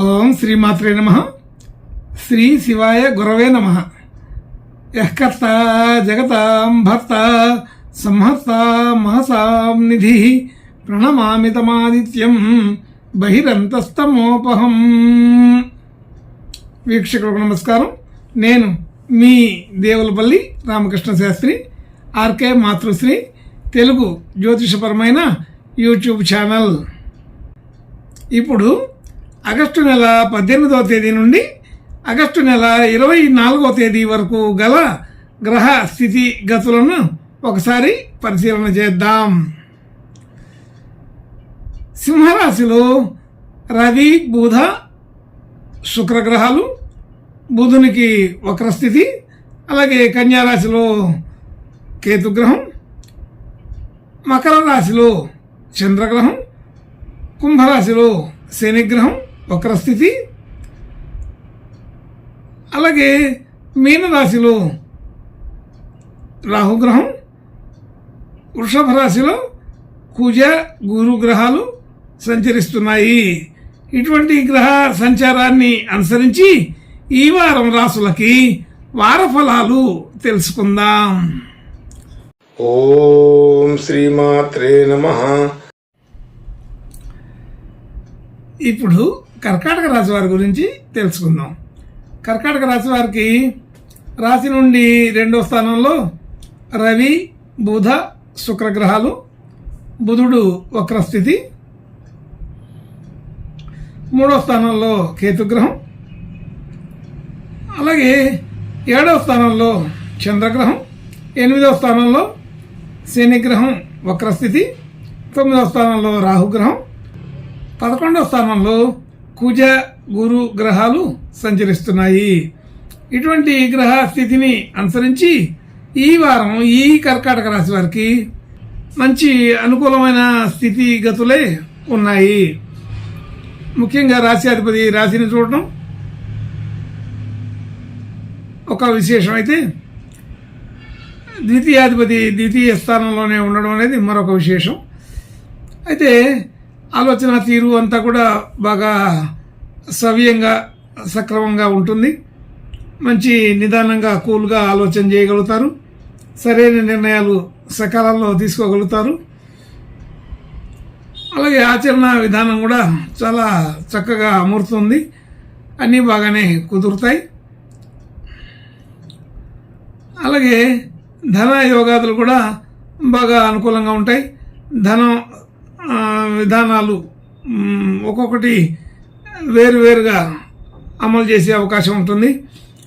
ఓం శ్రీమాత్రే నమః. శ్రీ శివాయ గురవే నమః. యఃకర్త జగతాం భర్త సంహర్త మహసాం నిధి ప్రణమామి తమాదిత్యం బహిరంతస్తమోపహం. వీక్షకులకు నమస్కారం. నేను మీ దేవులపల్లి రామకృష్ణ శాస్త్రి, ఆర్కే మాతృశ్రీ తెలుగు జ్యోతిషపరమైన యూట్యూబ్ ఛానల్. ఇప్పుడు ఆగస్టు నెల 18వ తేదీ నుండి ఆగస్టు నెల 24వ తేదీ వరకు గల గ్రహ స్థితి గతులను ఒకసారి పరిశీలన చేద్దాం. సింహరాశిలో రవి, బుధ, శుక్రగ్రహాలు, బుధునికి వక్రస్థితి. అలాగే కన్యారాశిలో కేతుగ్రహం, మకర రాశిలో చంద్రగ్రహం, కుంభరాశిలో శనిగ్రహం వక్రస్థితి. అలాగే మీనరాశిలో రాహుగ్రహం, వృషభ రాశిలో కుజ, గురు గ్రహాలు సంచరిస్తున్నాయి. ఇటువంటి గ్రహ సంచారాన్ని అనుసరించి ఈ వారం రాశులకి వార ఫలాలు తెలుసుకుందాం. ఓం శ్రీమాత్రే నమః. ఇప్పుడు కర్కాటక రాశి వారి గురించి తెలుసుకుందాం. కర్కాటక రాశి వారికి రాశి నుండి 2వ స్థానంలో రవి, బుధ, శుక్రగ్రహాలు. బుధుడు వక్రస్థితి. 3వ స్థానంలో కేతుగ్రహం. అలాగే 7వ స్థానంలో చంద్రగ్రహం. 8వ స్థానంలో శనిగ్రహం వక్రస్థితి. 9వ స్థానంలో రాహుగ్రహం. 11వ స్థానంలో కుజ, గురు గ్రహాలు సంచరిస్తున్నాయి. ఇటువంటి గ్రహ స్థితిని అనుసరించి ఈ వారం ఈ కర్కాటక రాశి వారికి మంచి అనుకూలమైన స్థితిగతులే ఉన్నాయి. ముఖ్యంగా రాశ్యాధిపతి రాశిని చూడటం ఒక విశేషం అయితే, ద్వితీయాధిపతి ద్వితీయ స్థానంలోనే ఉండడం అనేది మరొక విశేషం. అయితే ఆలోచన తీరు అంతా కూడా బాగా సవ్యంగా సక్రమంగా ఉంటుంది. మంచి నిదానంగా కూల్గా ఆలోచన చేయగలుగుతారు. సరైన నిర్ణయాలు సకాలంలో తీసుకోగలుగుతారు. అలాగే ఆచరణ విధానం కూడా చాలా చక్కగా అమరుతుంది. అన్నీ బాగానే కుదురుతాయి. అలాగే ధన యోగాదులు కూడా బాగా అనుకూలంగా ఉంటాయి. ధనం విధానాలు ఒక్కొక్కటి వేరువేరుగా అమలు చేసే అవకాశం ఉంటుంది.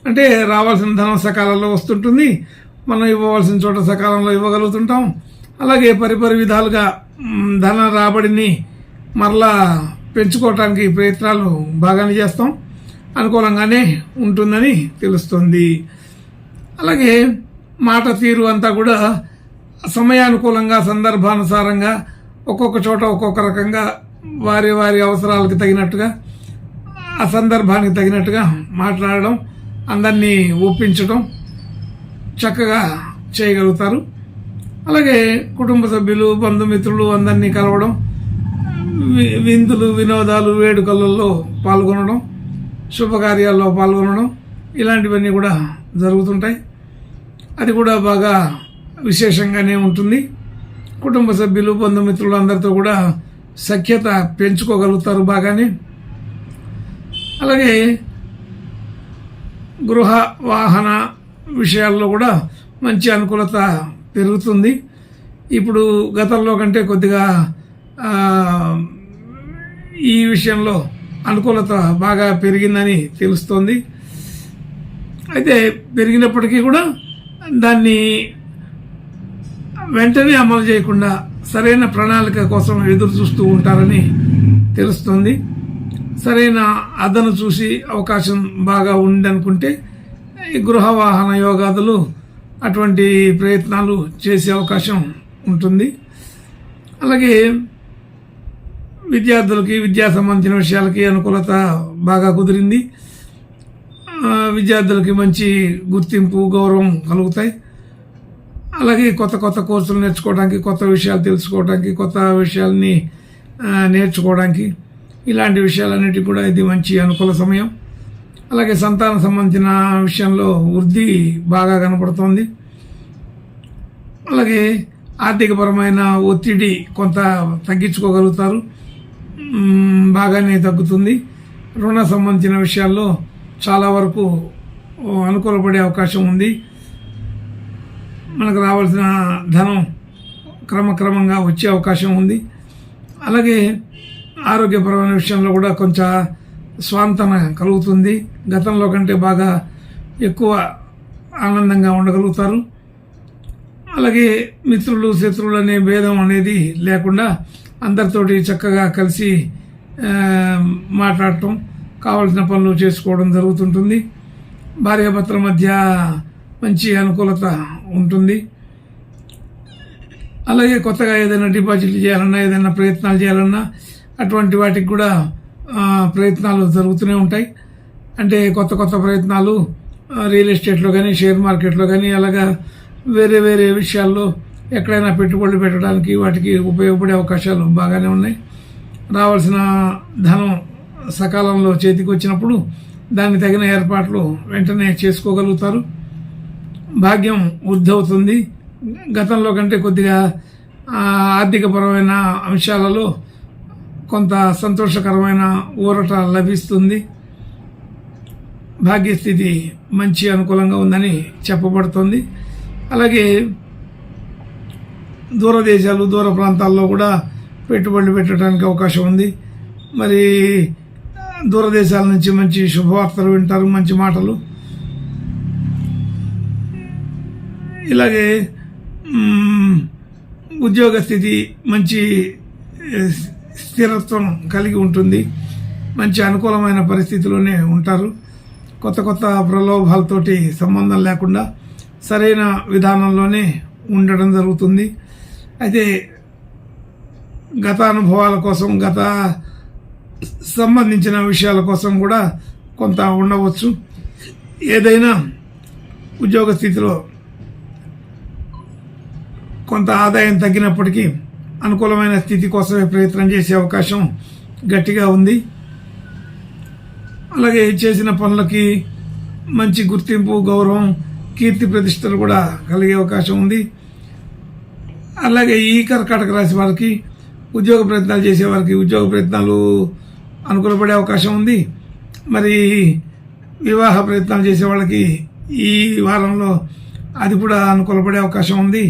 అంటే రావాల్సిన ధనం సకాలంలో వస్తుంటుంది. మనం ఇవ్వవలసిన చోట సకాలంలో ఇవ్వగలుగుతుంటాం. అలాగే పరిపరి విధాలుగా ధన రాబడిని మరలా పెంచుకోవటానికి ప్రయత్నాలు బాగానే చేస్తాం. అనుకూలంగానే ఉంటుందని తెలుస్తుంది. అలాగే మాట తీరు అంతా కూడా సమయానుకూలంగా సందర్భానుసారంగా ఒక్కొక్క చోట ఒక్కొక్క రకంగా వారి వారి అవసరాలకు తగినట్టుగా ఆ సందర్భానికి తగినట్టుగా మాట్లాడడం, అందరినీ ఒప్పించడం చక్కగా చేయగలుగుతారు. అలాగే కుటుంబ సభ్యులు, బంధుమిత్రులు అందరినీ కలవడం, విందులు, వినోదాలు, వేడుకలలో పాల్గొనడం, శుభకార్యాల్లో పాల్గొనడం ఇలాంటివన్నీ కూడా జరుగుతుంటాయి. అది కూడా బాగా విశేషంగానే ఉంటుంది. కుటుంబ సభ్యులు, బంధుమిత్రులు అందరితో కూడా సఖ్యత పెంచుకోగలుగుతారు బాగానే. అలాగే గృహ వాహన విషయాల్లో కూడా మంచి అనుకూలత పెరుగుతుంది. ఇప్పుడు గతంలో కంటే కొద్దిగా ఈ విషయంలో అనుకూలత బాగా పెరిగిందని తెలుస్తోంది. అయితే పెరిగినప్పటికీ కూడా దాన్ని వెంటనే అమలు చేయకుండా సరైన ప్రణాళిక కోసం ఎదురు చూస్తూ ఉంటారని తెలుస్తుంది. సరైన అదను చూసి అవకాశం బాగా ఉందనుకుంటే ఈ గృహ వాహన యోగాదులు అటువంటి ప్రయత్నాలు చేసే అవకాశం ఉంటుంది. అలాగే విద్యార్థులకి విద్యా సంబంధించిన విషయాలకి అనుకూలత బాగా కుదిరింది. విద్యార్థులకి మంచి గుర్తింపు, గౌరవం కలుగుతాయి. అలాగే కొత్త కొత్త కోర్సులు నేర్చుకోవడానికి, కొత్త విషయాలు తెలుసుకోవడానికి, కొత్త విషయాల్ని నేర్చుకోవడానికి ఇలాంటి విషయాలన్నిటికీ కూడా ఇది మంచి అనుకూల సమయం. అలాగే సంతానం సంబంధించిన విషయంలో వృద్ధి బాగా కనపడుతోంది. అలాగే ఆర్థికపరమైన ఒత్తిడి కొంత తగ్గించుకోగలుగుతారు, బాగానే తగ్గుతుంది. రుణ సంబంధించిన విషయాల్లో చాలా వరకు అనుకూలపడే అవకాశం ఉంది. మనకు రావాల్సిన ధనం క్రమక్రమంగా వచ్చే అవకాశం ఉంది. అలాగే ఆరోగ్యపరమైన విషయంలో కూడా కొంచెం స్వాంతన కలుగుతుంది. గతంలో కంటే బాగా ఎక్కువ ఆనందంగా ఉండగలుగుతారు. అలాగే మిత్రులు శత్రువులు అనే భేదం అనేది లేకుండా అందరితోటి చక్కగా కలిసి మాట్లాడటం, కావలసిన పనులు చేసుకోవడం జరుగుతుంటుంది. భార్యాభర్తల మధ్య మంచి అనుకూలత ఉంటుంది. అలాగే కొత్తగా ఏదైనా డిపాజిట్లు చేయాలన్నా, ఏదైనా ప్రయత్నాలు చేయాలన్నా అటువంటి వాటికి కూడా ప్రయత్నాలు జరుగుతూనే ఉంటాయి. అంటే కొత్త కొత్త ప్రయత్నాలు రియల్ ఎస్టేట్లో కానీ, షేర్ మార్కెట్లో కానీ, అలాగా వేరే వేరే విషయాల్లో ఎక్కడైనా పెట్టుబడులు పెట్టడానికి వాటికి ఉపయోగపడే అవకాశాలు బాగానే ఉన్నాయి. రావాల్సిన ధనం సకాలంలో చేతికి వచ్చినప్పుడు దానికి తగిన ఏర్పాట్లు వెంటనే చేసుకోగలుగుతారు. భాగ్యం వృద్ధి అవుతుంది. గతంలో కంటే కొద్దిగా ఆర్థికపరమైన అంశాలలో కొంత సంతోషకరమైన ఊరట లభిస్తుంది. భాగ్యస్థితి మంచి అనుకూలంగా ఉందని చెప్పబడుతుంది. అలాగే దూరదేశాలు, దూర ప్రాంతాల్లో కూడా పెట్టుబడులు పెట్టడానికి అవకాశం ఉంది. మరి దూరదేశాల నుంచి మంచి శుభవార్తలు వింటారు, మంచి మాటలు. ఇలాగే ఉద్యోగ స్థితి మంచి స్థిరత్వం కలిగి ఉంటుంది. మంచి అనుకూలమైన పరిస్థితిలోనే ఉంటారు. కొత్త కొత్త ప్రలోభాలతోటి సంబంధం లేకుండా సరైన విధానంలోనే ఉండడం జరుగుతుంది. అయితే గత అనుభవాల కోసం, గత సంబంధించిన విషయాల కోసం కూడా కొంత ఉండవచ్చు. ఏదైనా ఉద్యోగ స్థితిలో కొంత ఆదాయం తగ్గినప్పటికీ అనుకూలమైన స్థితి కోసమే ప్రయత్నం చేసే అవకాశం గట్టిగా ఉంది. అలాగే చేసిన పనులకి మంచి గుర్తింపు, గౌరవం, కీర్తి ప్రతిష్టలు కూడా కలిగే అవకాశం ఉంది. అలాగే ఈ కర్కాటక రాశి వారికి ఉద్యోగ ప్రయత్నాలు చేసేవారికి ఉద్యోగ ప్రయత్నాలు అనుకూలపడే అవకాశం ఉంది. మరి వివాహ ప్రయత్నాలు చేసే వాళ్ళకి ఈ వారంలో అది కూడా అనుకూలపడే అవకాశం ఉంది.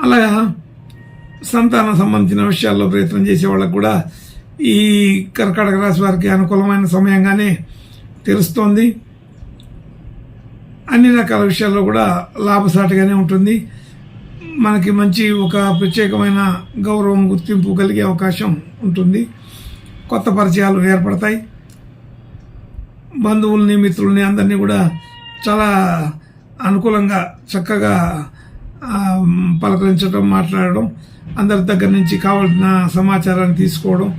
అలాగా సంతానం సంబంధించిన విషయాల్లో ప్రయత్నం చేసే వాళ్ళకు కూడా ఈ కర్కాటక రాశి వారికి అనుకూలమైన సమయంగానే తెలుస్తోంది. అన్ని రకాల విషయాల్లో కూడా లాభసాటిగానే ఉంటుంది. మనకి మంచి ఒక ప్రత్యేకమైన గౌరవం, గుర్తింపు కలిగే అవకాశం ఉంటుంది. కొత్త పరిచయాలు ఏర్పడతాయి. బంధువుల్ని, మిత్రుల్ని అందరినీ కూడా చాలా అనుకూలంగా చక్కగా పలకరించడం, మాట్లాడడం, అందరి దగ్గర నుంచి కావాల్సిన సమాచారాన్ని తీసుకోవడం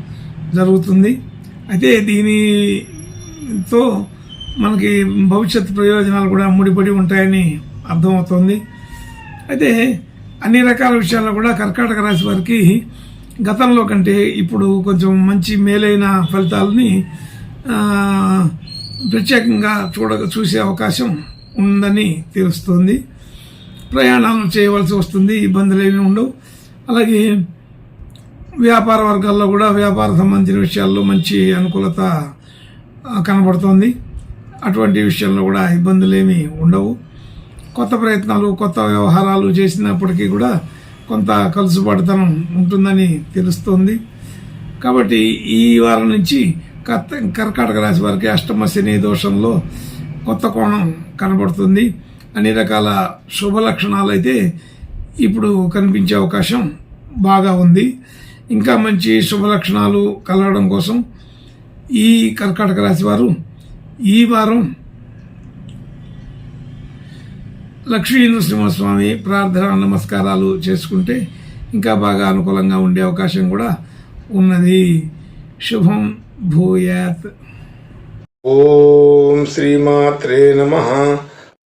జరుగుతుంది. అయితే దీనితో మనకి భవిష్యత్ ప్రయోజనాలు కూడా ముడిపడి ఉంటాయని అర్థమవుతుంది. అయితే అన్ని రకాల విషయాల్లో కూడా కర్కాటక రాశి వారికి గతంలో కంటే ఇప్పుడు కొంచెం మంచి మేలైన ఫలితాలని ప్రత్యేకంగా చూసే అవకాశం ఉందని తెలుస్తుంది. ప్రయాణాలు చేయవలసి వస్తుంది, ఇబ్బందులు ఏమీ ఉండవు. అలాగే వ్యాపార వర్గాల్లో కూడా వ్యాపార సంబంధించిన విషయాల్లో మంచి అనుకూలత కనబడుతోంది. అటువంటి విషయంలో కూడా ఇబ్బందులు ఏమీ ఉండవు. కొత్త ప్రయత్నాలు, కొత్త వ్యవహారాలు చేసినప్పటికీ కూడా కొంత కలుసుబాటుతనం ఉంటుందని తెలుస్తుంది. కాబట్టి ఈ వారం నుంచి కర్కాటక రాశి వారికి అష్టమ శని దోషంలో కొత్త కోణం కనబడుతుంది. అన్ని రకాల శుభ లక్షణాలు అయితే ఇప్పుడు కనిపించే అవకాశం బాగా ఉంది. ఇంకా మంచి శుభ లక్షణాలు కలగడం కోసం ఈ కర్కాటక రాశి వారు ఈ వారం లక్ష్మీ నరసింహస్వామి ప్రార్థన, నమస్కారాలు చేసుకుంటే ఇంకా బాగా అనుకూలంగా ఉండే అవకాశం కూడా ఉన్నది. శుభం భూయాత్. ఓం శ్రీమాత్రే నమః.